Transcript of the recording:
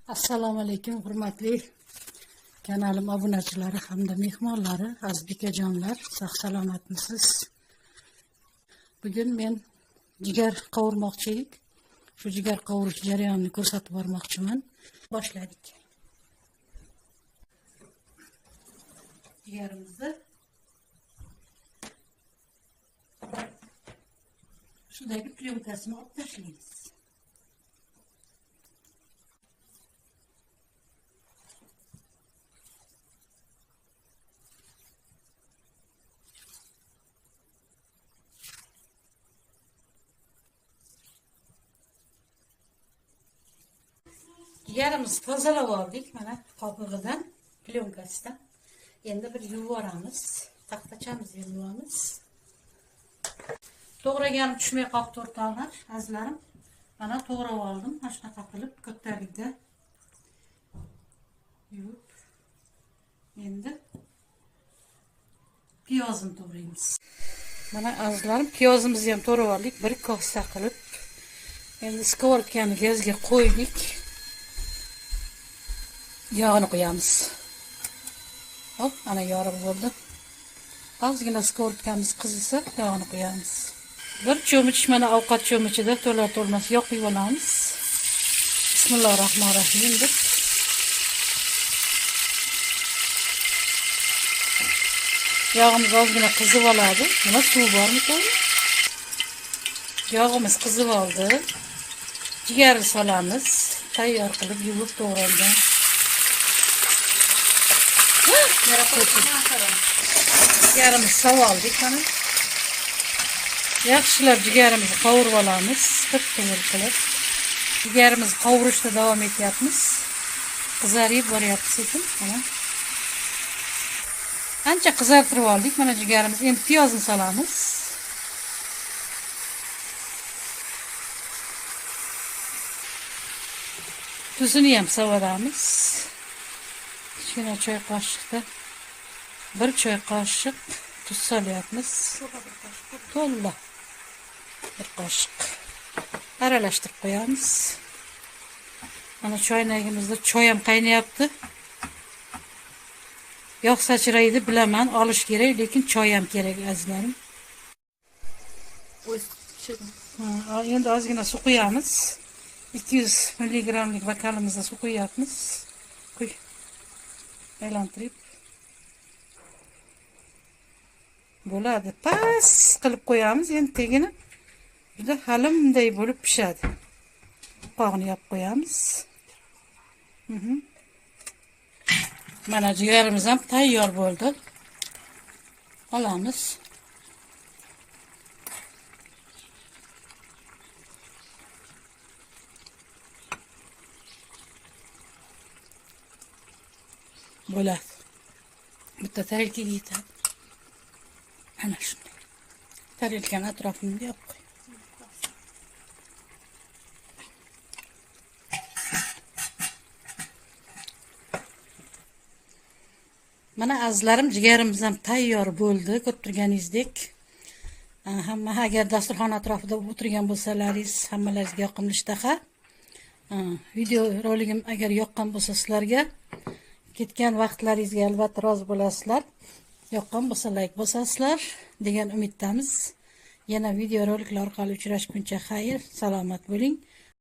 Assalomu alaykum hurmatli kanalim obunachilari hamda mehmonlari, azbekajonlar, sog' salomatmisiz? Bugun men jigar qovurmoqchi edik. Shu jigar qovurish jarayonini ko'rsatib bormoqchiman. Boshladik. Jigarimizni shudagi plyonкасini olib tashlaymiz. Jigarimizni tozalab oldik, mana qopig'idan, plyonkasidan. Endi bir yuvib olamiz. Taxtachamizni yuvamiz. To'g'raganim tushmay qolibdi o'rtoqlar, azizlarim. Mana to'g'rab oldim, mana shunaqa qilib ko'tarildi. Yuvib. Endi piyozini to'g'raymiz. Mana azizlarim, piyozimizni ham to'g'rab oldik, bir kosa qilib. Endi skоворkani gazga qo'ydik. Yağını qo'yamiz. Hop, ana yorug' bo'ldi. Ozgina skоворkamiz qizisa, yog'ini qo'yamiz. Bir cho'mich mana ovqat cho'michida to'la-to'lmas yog' quyib olamiz. Bismillahirrohmanirrohim deb. Yog'imiz ozgina qizib oladi. Buna suv bormikan? Yog'imiz qizib oldi. Jigarni solamiz. Tayyor qilib yuvib to'g'ralgan. Jigarimizni sov oldik mana. Yaxshilab jigarimizni qovurib olamiz, qip-qizil qilib. Jigarimizni qovurishda davom etyapmiz. Qizarib boryapti sekin, mana. Ancha qizartirib oldik mana jigarimizni. Endi piyozni solamiz. Tuzini ham so'ramiz. Kichkina choy qoshiqda bir choy qoshiq tuz solyapmiz. To'la bir qoshiq aralashtirib qo'yamiz. Mana choynagimizda choy ham qaynayapti. Yog' sachraydi bilaman, olish kerak, lekin choy ham kerak azizlarim. Endi ozgina suv quyamiz. 200 mg bokalimizda suv quyapmiz. Qo'y. Aylantirib bo'ladi. Pas qilib qo'yamiz. Endi tegini juda halimday bo'lib pishadi. Qog'ini yopib qo'yamiz. Mana jigarimiz ham tayyor bo'ldi. Olamiz. Bo'ladi. Bitta tarelkaga yetadi. Ana shunday. Tarelkani atrofini yopib qo'y. Mana azizlarim, jigarimiz ham tayyor bo'ldi. Ko'rib turganingizdek. Hamma agar dasturxon atrofida o'tirgan bo'lsalaringiz, hammalaringizga yoqimli ishtaha. Video roligim agar yoqqan bo'lsa sizlarga, ketgan vaqtlaringizga albatta rozi bo'lasizlar. Yoqqan bo'lsa like bosasizlar degan umiddamiz. Yana video roliklar orqali uchrashguncha xayr, salomat bo'ling.